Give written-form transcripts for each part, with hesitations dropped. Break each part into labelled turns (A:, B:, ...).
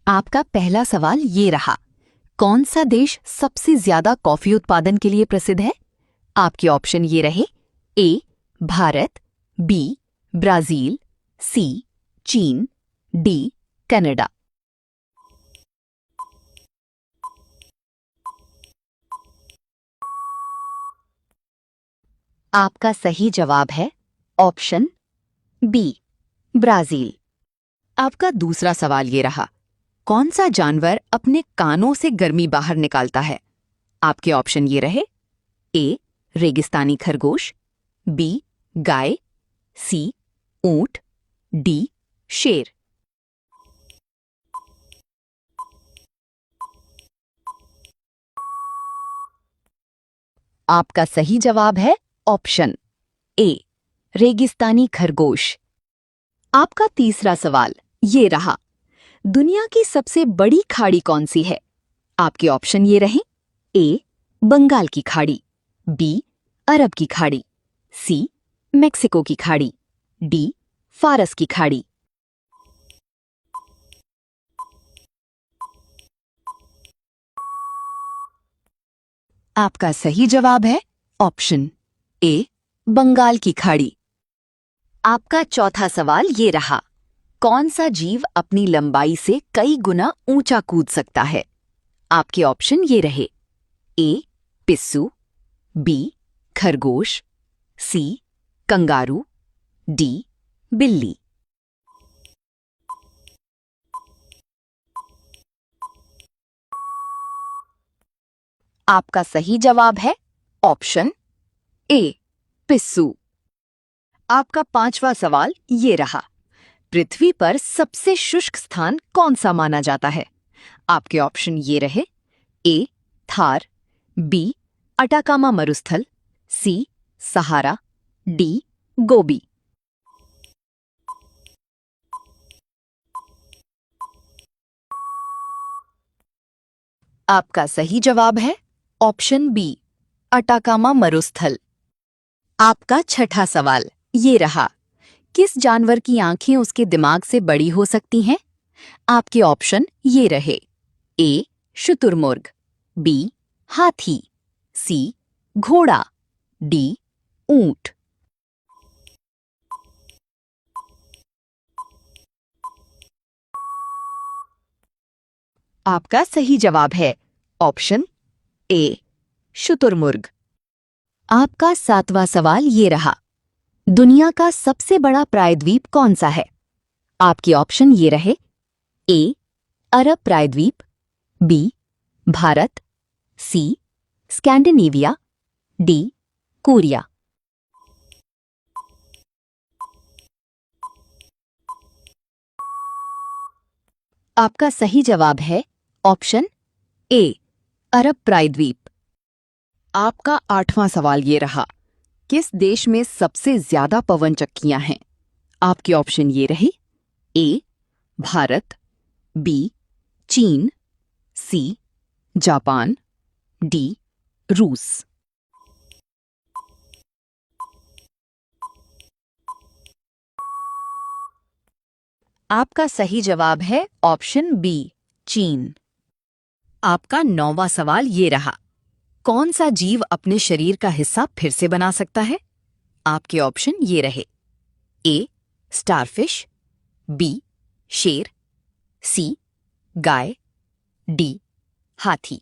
A: आपका पहला सवाल ये रहा, कौन सा देश सबसे ज्यादा कॉफी उत्पादन के लिए प्रसिद्ध है? आपके ऑप्शन ये रहे ए भारत, बी ब्राजील, सी चीन, डी कनाडा। आपका सही जवाब है ऑप्शन बी ब्राजील। आपका दूसरा सवाल ये रहा, कौन सा जानवर अपने कानों से गर्मी बाहर निकालता है? आपके ऑप्शन ये रहे ए रेगिस्तानी खरगोश, बी गाय, सी ऊंट, डी शेर। आपका सही जवाब है ऑप्शन ए रेगिस्तानी खरगोश। आपका तीसरा सवाल ये रहा, दुनिया की सबसे बड़ी खाड़ी कौन सी है? आपके ऑप्शन ये रहे ए बंगाल की खाड़ी, बी अरब की खाड़ी, सी मेक्सिको की खाड़ी, डी फारस की खाड़ी। आपका सही जवाब है ऑप्शन ए बंगाल की खाड़ी। आपका चौथा सवाल ये रहा, कौन सा जीव अपनी लंबाई से कई गुना ऊंचा कूद सकता है? आपके ऑप्शन ये रहे ए पिस्सू, बी खरगोश, सी कंगारू, डी बिल्ली। आपका सही जवाब है ऑप्शन ए पिस्सू। आपका पांचवा सवाल ये रहा, पृथ्वी पर सबसे शुष्क स्थान कौन सा माना जाता है? आपके ऑप्शन ये रहे ए थार, बी अटाकामा मरुस्थल, सी सहारा, डी गोबी। आपका सही जवाब है ऑप्शन बी अटाकामा मरुस्थल। आपका छठा सवाल ये रहा, किस जानवर की आंखें उसके दिमाग से बड़ी हो सकती हैं? आपके ऑप्शन ये रहे ए शुतुरमुर्ग, बी हाथी, सी घोड़ा, डी ऊंट। आपका सही जवाब है ऑप्शन ए शुतुरमुर्ग। आपका सातवां सवाल ये रहा, दुनिया का सबसे बड़ा प्रायद्वीप कौन सा है? आपके ऑप्शन ये रहे ए अरब प्रायद्वीप, बी भारत, सी स्कैंडिनेविया, डी कोरिया। आपका सही जवाब है ऑप्शन ए अरब प्रायद्वीप। आपका आठवां सवाल ये रहा, किस देश में सबसे ज्यादा पवन चक्कियां हैं? आपके ऑप्शन ये रहे ए भारत, बी चीन, सी जापान, डी रूस। आपका सही जवाब है ऑप्शन बी चीन। आपका नौवां सवाल ये रहा, कौन सा जीव अपने शरीर का हिस्सा फिर से बना सकता है? आपके ऑप्शन ये रहे ए स्टारफिश, बी शेर, सी गाय, डी हाथी।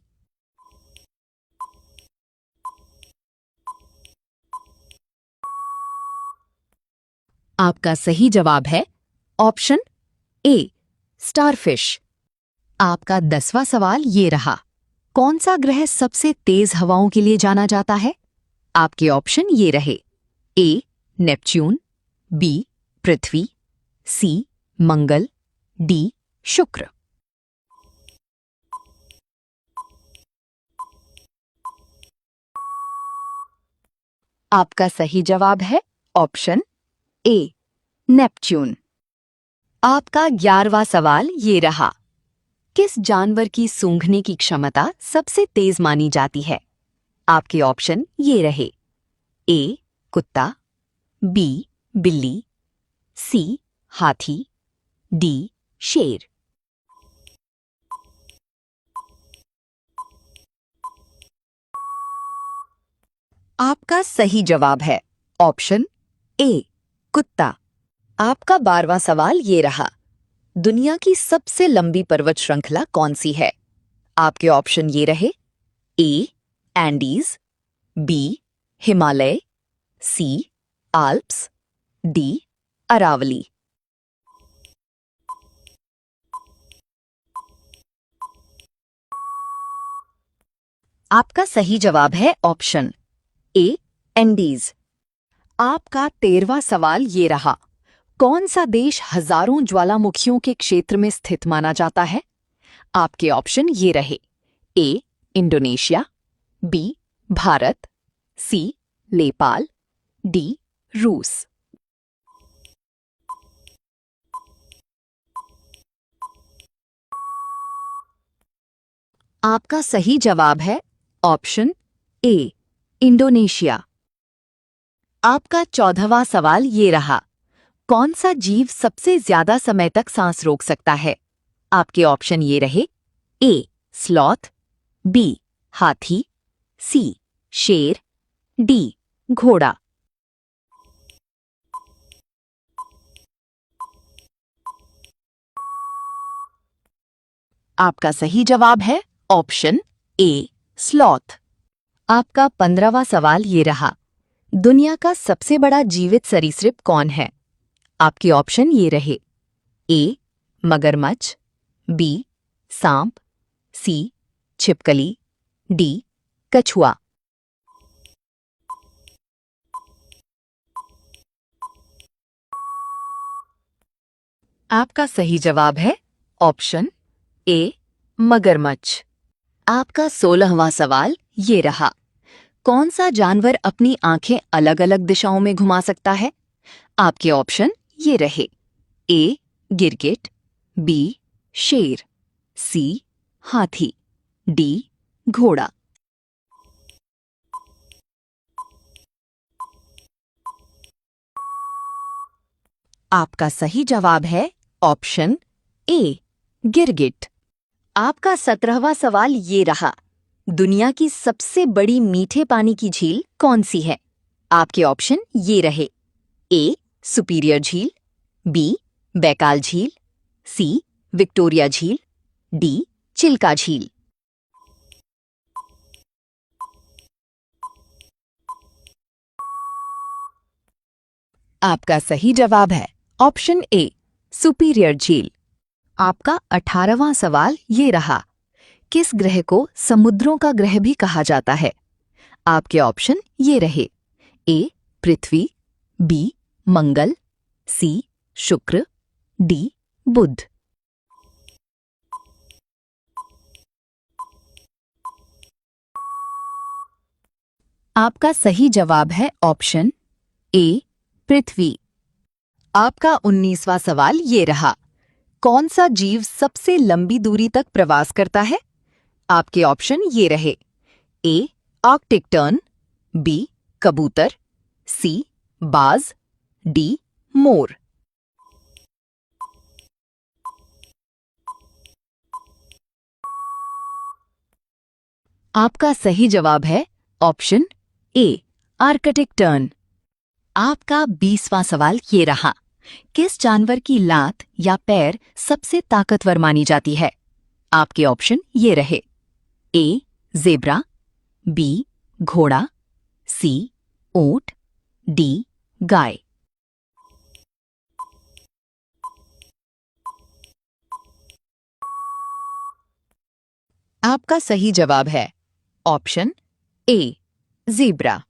A: आपका सही जवाब है ऑप्शन ए स्टारफिश। आपका 10वां सवाल ये रहा, कौन सा ग्रह सबसे तेज हवाओं के लिए जाना जाता है? आपके ऑप्शन ये रहे ए नेपच्यून, बी पृथ्वी, सी मंगल, डी शुक्र। आपका सही जवाब है ऑप्शन ए नेपच्यून। आपका 11वां सवाल ये रहा, किस जानवर की सूंघने की क्षमता सबसे तेज मानी जाती है? आपके ऑप्शन ये रहे ए कुत्ता, बी बिल्ली, सी हाथी, डी शेर। आपका सही जवाब है ऑप्शन ए कुत्ता। आपका 12वां सवाल ये रहा, दुनिया की सबसे लंबी पर्वत श्रृंखला कौन सी है? आपके ऑप्शन ये रहे, ए एंडीज, बी हिमालय, सी आल्प्स, डी अरावली। आपका सही जवाब है ऑप्शन ए एंडीज। आपका 13वां सवाल ये रहा, कौन सा देश हजारों ज्वालामुखियों के क्षेत्र में स्थित माना जाता है? आपके ऑप्शन ये रहे, ए इंडोनेशिया, बी भारत, सी नेपाल, डी रूस। आपका सही जवाब है ऑप्शन ए इंडोनेशिया। आपका 14वां सवाल ये रहा, कौन सा जीव सबसे ज्यादा समय तक सांस रोक सकता है? आपके ऑप्शन ये रहे, ए स्लॉथ, बी हाथी, सी शेर, डी घोड़ा। आपका सही जवाब है ऑप्शन ए स्लॉथ। आपका 15वां सवाल ये रहा, दुनिया का सबसे बड़ा जीवित सरीसृप कौन है? आपके ऑप्शन ये रहे, ए मगरमच्छ, बी सांप, सी छिपकली, डी कछुआ। आपका सही जवाब है ऑप्शन ए मगरमच्छ। आपका 16वां सवाल ये रहा, कौन सा जानवर अपनी आंखें अलग अलग दिशाओं में घुमा सकता है? आपके ऑप्शन ये रहे, ए गिरगिट, बी शेर, सी हाथी, डी घोड़ा। आपका सही जवाब है ऑप्शन ए गिरगिट। आपका 17वां सवाल ये रहा, दुनिया की सबसे बड़ी मीठे पानी की झील कौन सी है? आपके ऑप्शन ये रहे, ए सुपीरियर झील, बी बैकाल झील, सी विक्टोरिया झील, डी चिल्का झील। आपका सही जवाब है ऑप्शन ए सुपीरियर झील। आपका 18वां सवाल ये रहा, किस ग्रह को समुद्रों का ग्रह भी कहा जाता है? आपके ऑप्शन ये रहे, ए पृथ्वी, बी मंगल, सी शुक्र, डी बुध। आपका सही जवाब है ऑप्शन ए पृथ्वी। आपका 19वां सवाल ये रहा, कौन सा जीव सबसे लंबी दूरी तक प्रवास करता है? आपके ऑप्शन ये रहे, ए आर्कटिक टर्न, बी कबूतर, सी बाज, डी मोर। आपका सही जवाब है ऑप्शन ए आर्कटिक टर्न। आपका 20वां सवाल ये रहा, किस जानवर की लात या पैर सबसे ताकतवर मानी जाती है? आपके ऑप्शन ये रहे, ए ज़ेब्रा, बी घोड़ा, सी ऊंट, डी गाय। आपका सही जवाब है ऑप्शन ए ज़ेब्रा।